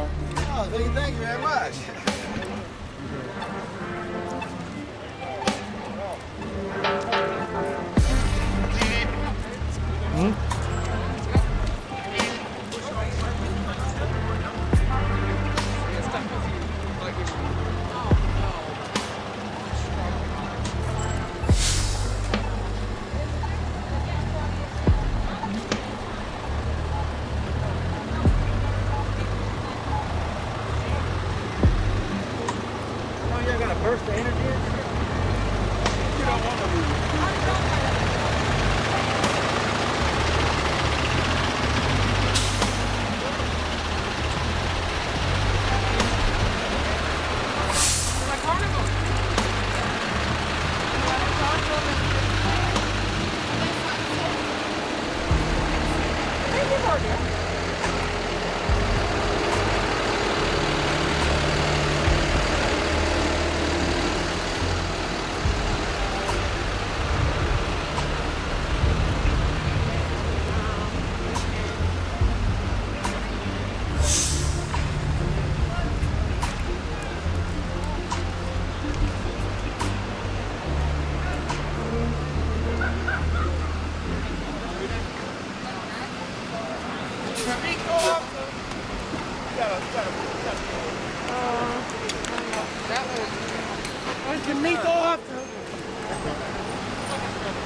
Oh, thank you very much. Burst of energy. You don't want to lose.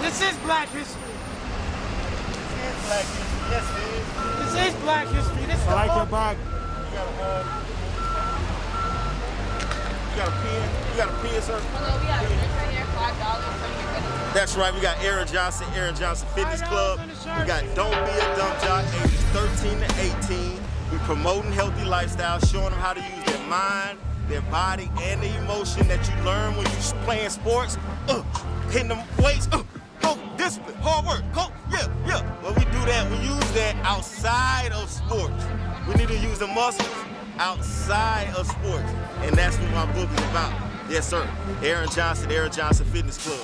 This is Black History. This is Black History. Yes, it is. This is Black History. This is I like your bag. You got a pen? You got a pen, sir? Hello, we got a drink right here, $5. That's right. We got Aaron Johnson Fitness Club. We got Don't Be a Dumb Jock, ages 13 to 18. We promoting healthy lifestyle, showing them how to use their mind, their body, and the emotion that you learn when you're playing sports. Hitting them weights. Go, discipline, hard work. Go, yeah. Well, we do that. We use that outside of sports. We need to use the muscles outside of sports. And that's what my book is about. Yes, sir. Aaron Johnson Fitness Club.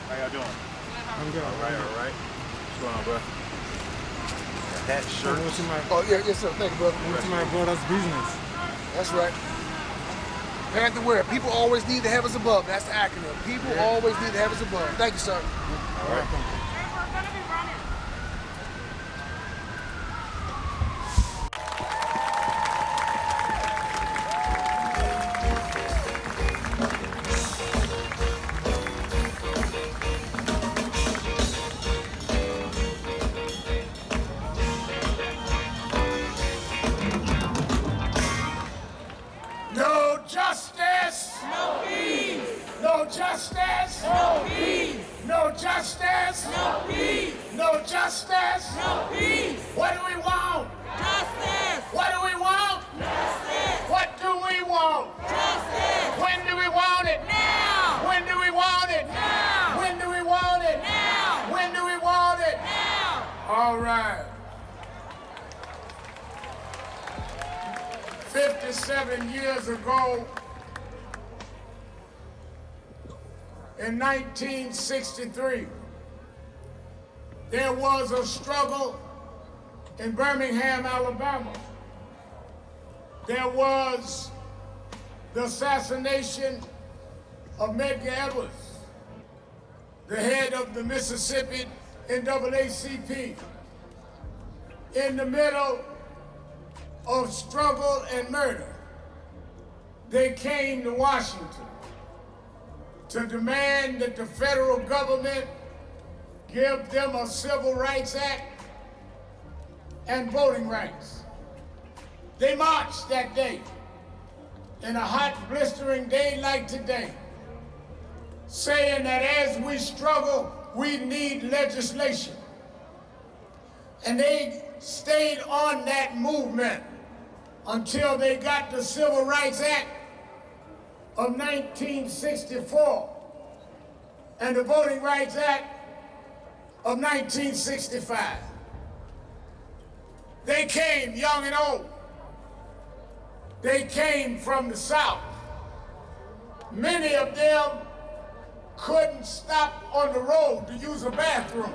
How y'all doing? I'm good. All right. What's going on, bro? That shirt. Oh, yeah, yes, sir. Thank you, brother. Went to my brother's business. That's right. Panther wear. People always need the heavens above. That's the acronym. People always need the heavens above. Thank you, sir. All right. No justice. No peace. No justice. No peace. No justice. No peace. No justice. No peace. What do we want? Justice. What do we want? Justice. What do we want? Justice. When do we want it? Now. When do we want it? Now. When do we want it? Now. When do we want it? Now. All right. 57 years ago, in 1963, there was a struggle in Birmingham, Alabama. There was the assassination of Medgar Evers, the head of the Mississippi NAACP. In the middle of struggle and murder, they came to Washington to demand that the federal government give them a Civil Rights Act and voting rights. They marched that day, in a hot, blistering day like today, saying that as we struggle, we need legislation. And they stayed on that movement until they got the Civil Rights Act of 1964 and the Voting Rights Act of 1965. They came young and old. They came from the South. Many of them couldn't stop on the road to use a bathroom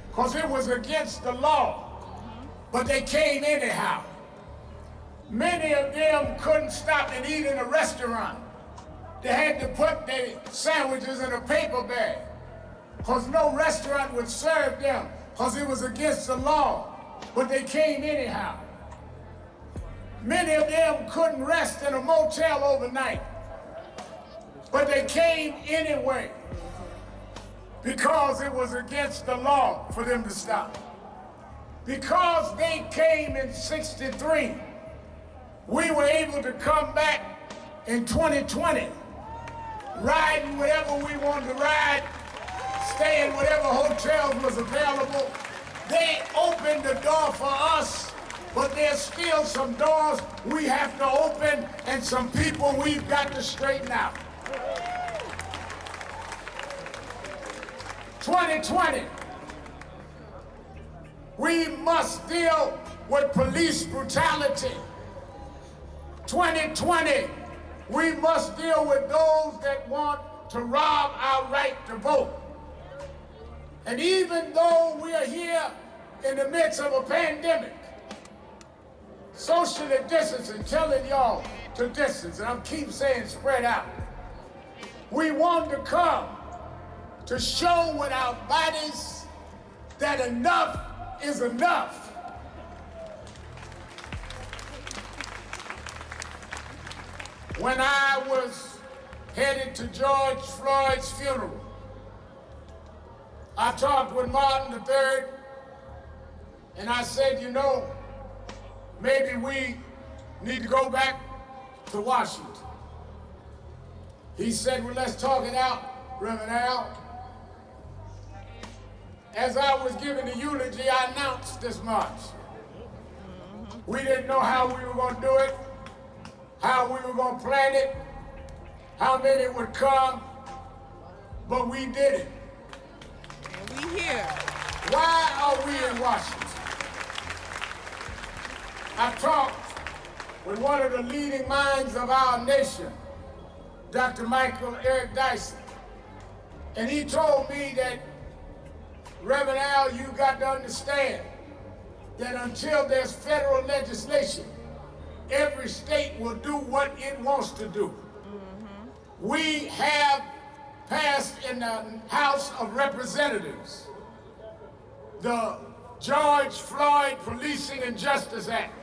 because it was against the law, but they came anyhow. Many of them couldn't stop and eat in a restaurant. They had to put their sandwiches in a paper bag because no restaurant would serve them because it was against the law, but they came anyhow. Many of them couldn't rest in a motel overnight, but they came anyway because it was against the law for them to stop. Because they came in '63, we were able to come back in 2020, riding whatever we wanted to ride, stay in whatever hotels was available. They opened the door for us, but there's still some doors we have to open and some people we've got to straighten out. 2020, we must deal with police brutality. 2020, we must deal with those that want to rob our right to vote. And even though we are here in the midst of a pandemic, socially distancing, telling y'all to distance, and I keep saying spread out, we want to come to show with our bodies that enough is enough. When I was headed to George Floyd's funeral, I talked with Martin III, and I said, you know, maybe we need to go back to Washington. He said, well, let's talk it out, Reverend Al. As I was giving the eulogy, I announced this march. We didn't know how we were going to do it, how we were going to plan it, how many would come, but we did it. And we here. Why are we in Washington? I talked with one of the leading minds of our nation, Dr. Michael Eric Dyson, and he told me that, Reverend Al, you got to understand that until there's federal legislation, every state will do what it wants to do. We have passed in the House of Representatives the George Floyd Policing and Justice Act.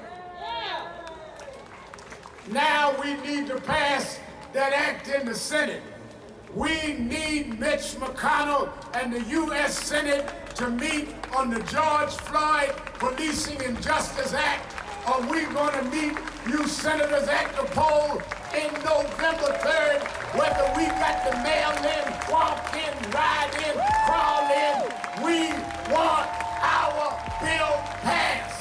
Now we need to pass that act in the Senate. We need Mitch McConnell and the U.S. Senate to meet on the George Floyd Policing and Justice Act, or we're going to meet you senators at the poll in November 3rd, whether we got to mail in, walk in, ride in, crawl in. We want our bill passed.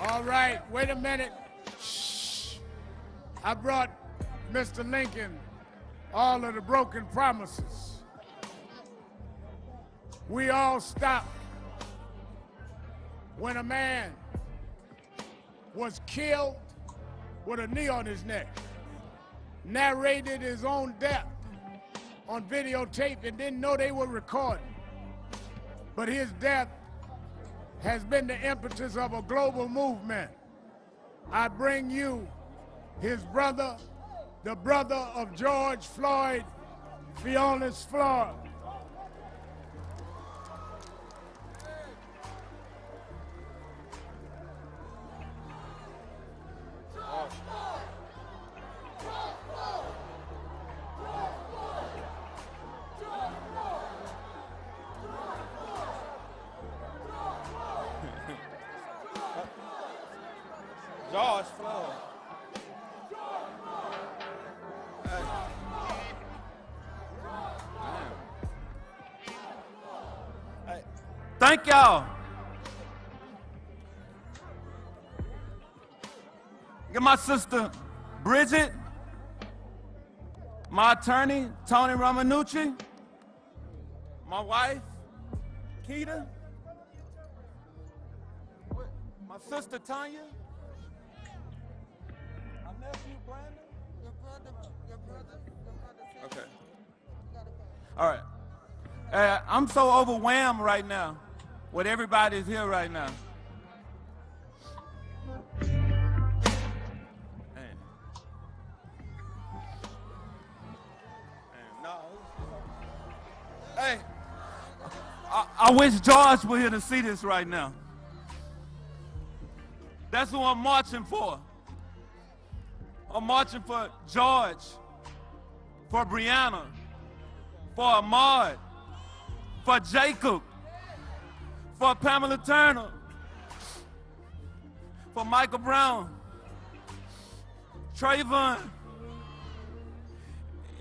All right, wait a minute. Shh. I brought Mr. Lincoln all of the broken promises. We all stopped when a man was killed with a knee on his neck, narrated his own death on videotape and didn't know they were recording. But his death has been the impetus of a global movement. I bring you his brother, the brother of George Floyd, Fionis Floyd. George Floyd. Hey. Thank y'all. Get my sister Bridget, my attorney Tony Romanucci, my wife Keita, Sister Tanya? My nephew Brandon? Your brother. Okay. All right. I'm so overwhelmed right now with everybody's here right now. Hey, I wish George were here to see this right now. That's who I'm marching for. I'm marching for George, for Brianna, for Ahmad, for Jacob, for Pamela Turner, for Michael Brown, Trayvon,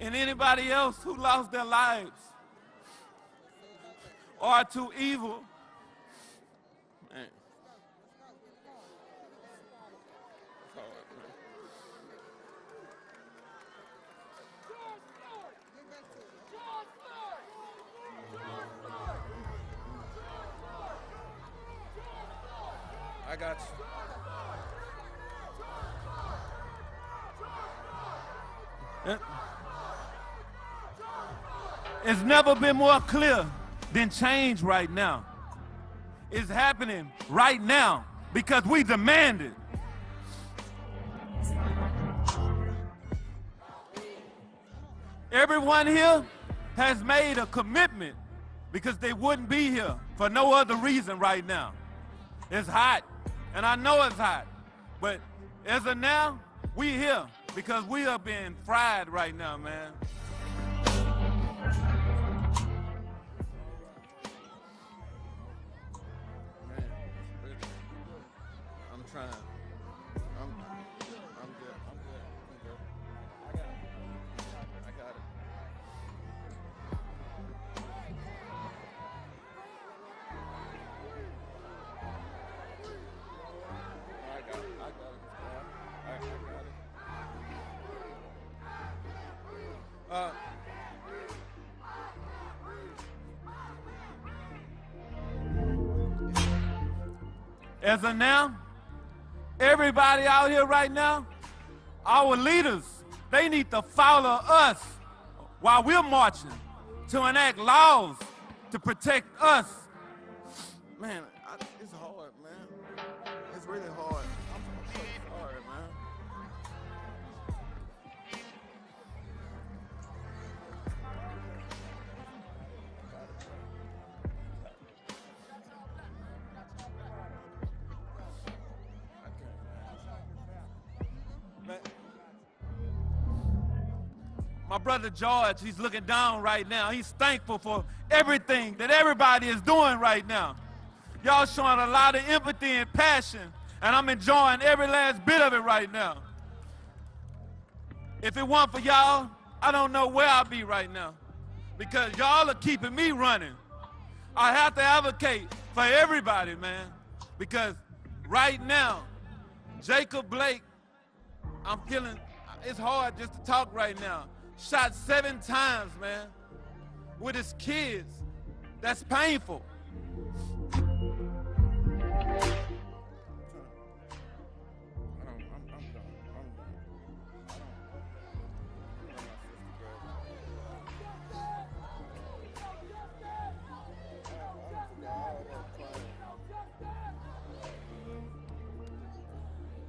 and anybody else who lost their lives or are too evil. Man. I got you. It's never been more clear than change right now. It's happening right now because we demand it. Everyone here has made a commitment because they wouldn't be here for no other reason right now. It's hot, and I know it's hot, but as of now, we here because we are being fried right now, man. I'm trying. I'm good. I got it. As of now, everybody out here right now, our leaders, they need to follow us while we're marching to enact laws to protect us. Man, it's hard, man. It's really hard. I'm so sorry, man. My brother George, he's looking down right now. He's thankful for everything that everybody is doing right now. Y'all showing a lot of empathy and passion, and I'm enjoying every last bit of it right now. If it weren't for y'all, I don't know where I'll be right now, because y'all are keeping me running. I have to advocate for everybody, man, because right now, Jacob Blake, I'm feeling, it's hard just to talk right now. Shot 7 times, man, with his kids. That's painful.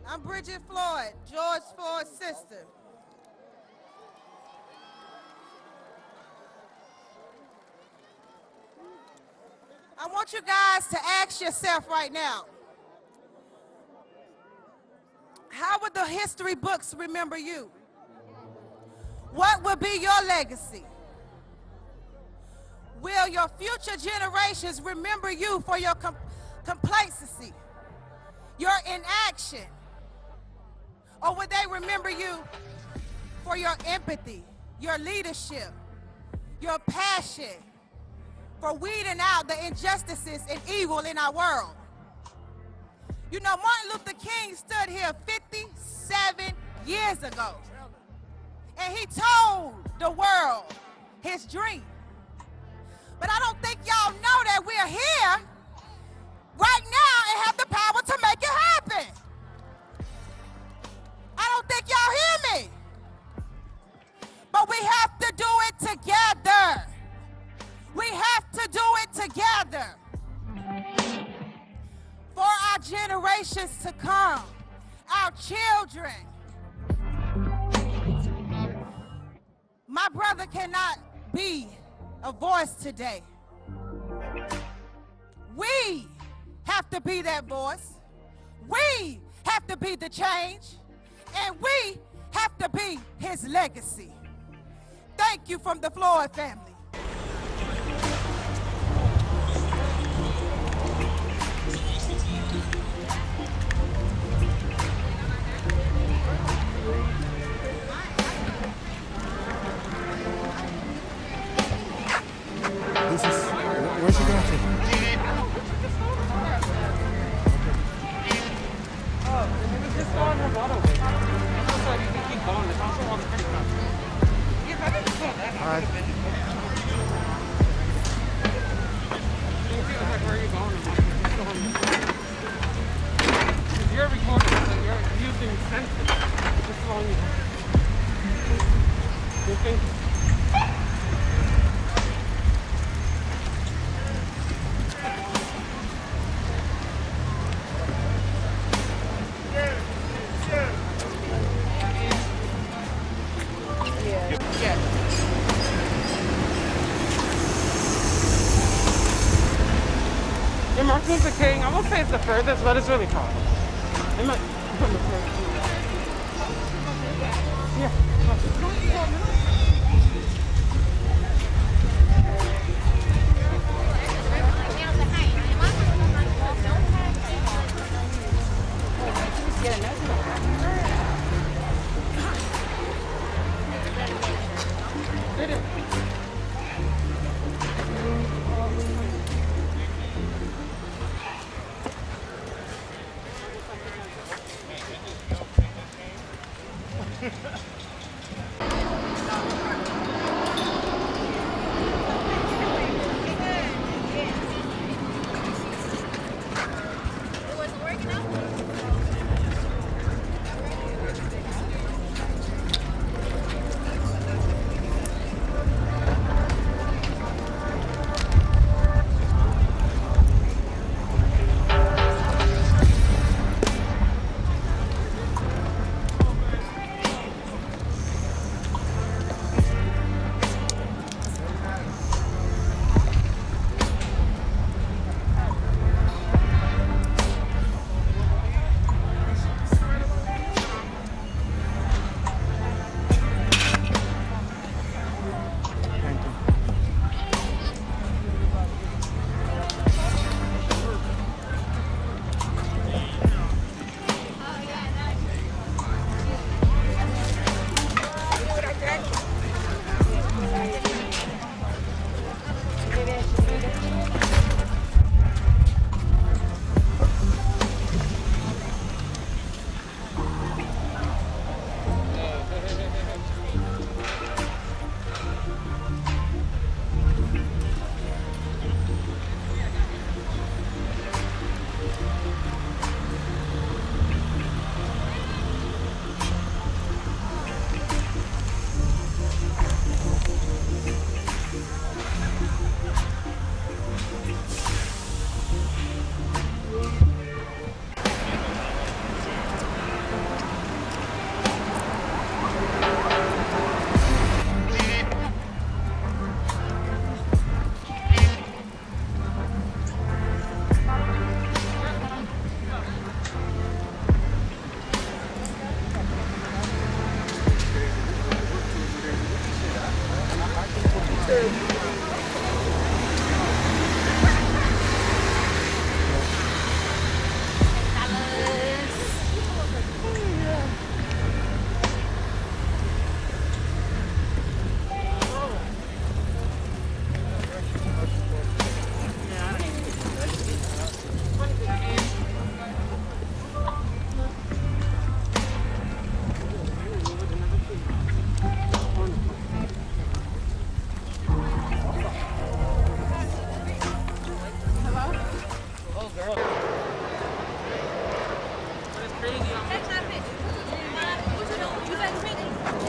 I'm Bridget Floyd, George Floyd's sister. I want you guys to ask yourself right now, how would the history books remember you? What will be your legacy? Will your future generations remember you for your complacency, your inaction? Or would they remember you for your empathy, your leadership, your passion, for weeding out the injustices and evil in our world? You know, Martin Luther King stood here 57 years ago, and he told the world his dream. But I don't think y'all know that we're here right now and have the power to make it happen. generations to come, our children. My brother cannot be a voice today. We have to be that voice. We have to be the change. And we have to be his legacy. Thank you from the Floyd family. This is, where's she going to? Just go on her bottle. Also, you can keep going. It's also on the credit card. Yeah, I think it's not that. All right. You feel like, where are you going? Because you're recording, so you're using senses. Just long as you think. Martin Luther King, I won't say it's the furthest, but it's really far. It might from the furthest. Yeah.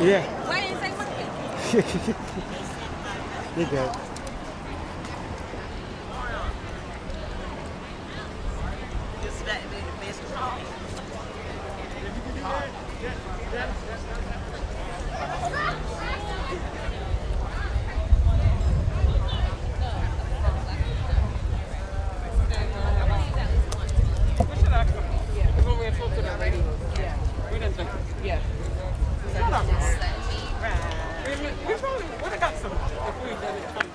Yeah. Why didn't you say monkey? You're good. that be the best song. We should ask them. Because when we had talked to the lady, we didn't think. Yeah. Shut up. We probably would have got some if we didn't come.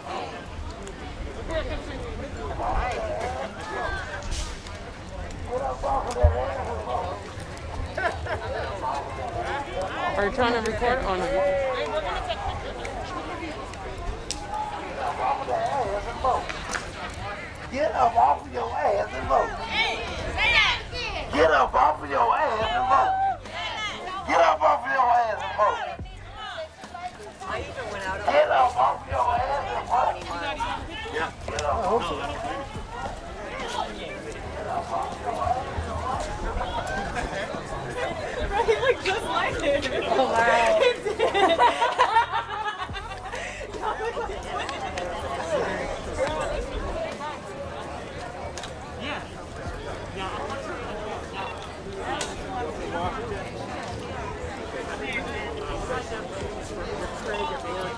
Are you trying to record on it? Get up off of your ass and vote. Get up off of your ass and vote. Get up off of your ass and vote. I even went out Get up off of your ass and vote. Yeah. Get up off of your He looked just like it. Oh, wow.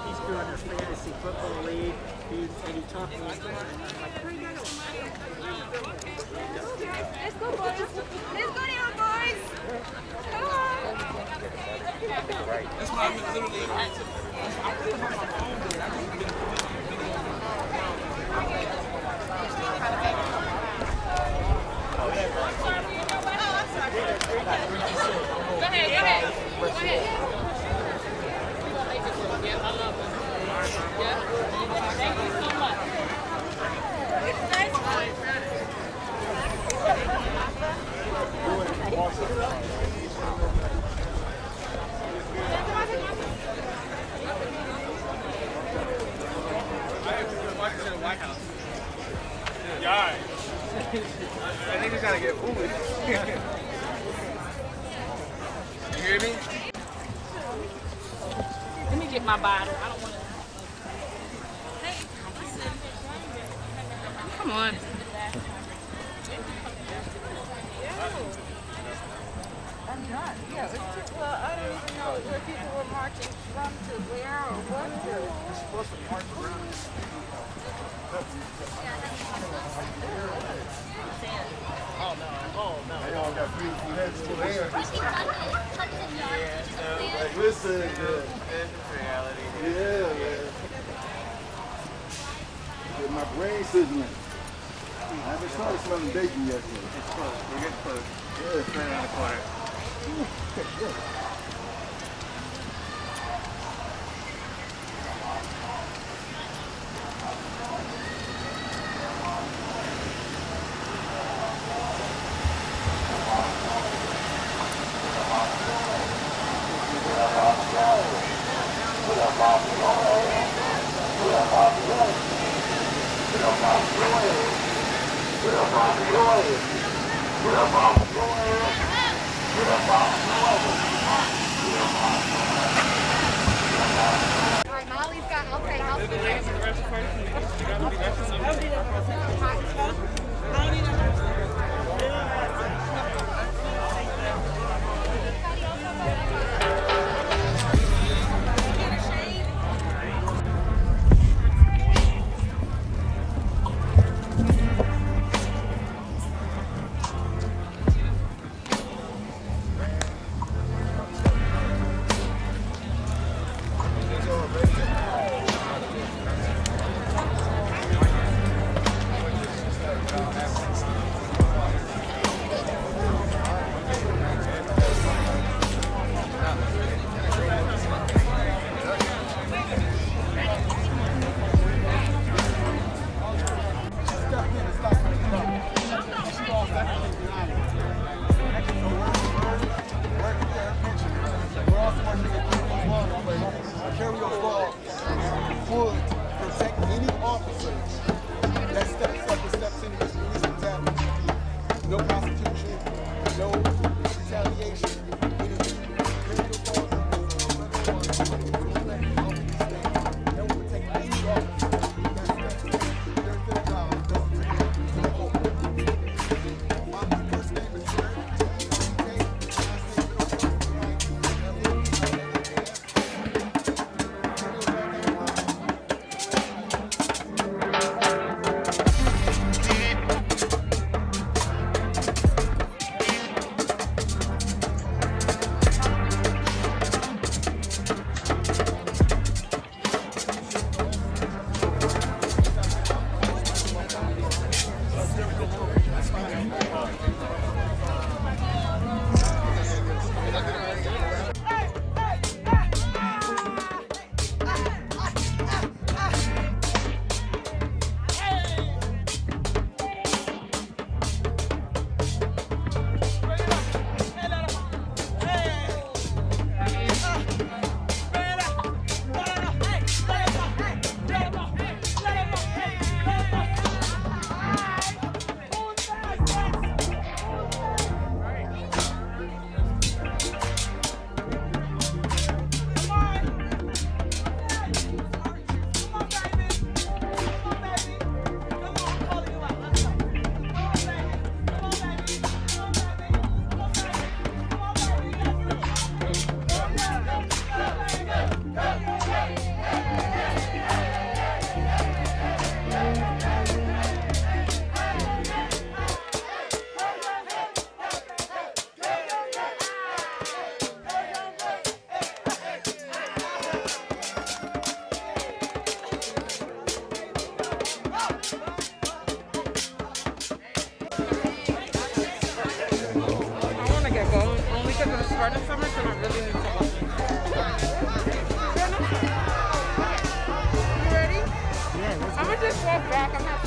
He's doing a fantasy football league, and he talked to me. Let's go, boys. Let's go down, boys. Come on. That's why I'm literally active. Go ahead. Go ahead. Thank you so much. Yeah, I think we gotta get food. You hear me? Let me get my bottle. I don't want to. Come on. I'm not. Yeah, it's well, I don't even know where people were marching from to where or what to. You're supposed to march around. Oh no. They all got beautiful heads to there. Like, listen, Reality. yeah, man. Get my brain sizzling. I haven't started smelling bacon yet. It's close. We're getting close. Yeah. It's right around the corner. All right, Molly's got, okay, I'll do it. Carry your flag would protect any officer that steps into this police brutality. No prosecution, no retaliation, anything. Carry your flag that will protect any officer that steps into their job, doesn't take it to the open. My first started so much and I really need to watch it. You ready? Yeah, let's I'm gonna just walk back. I'm not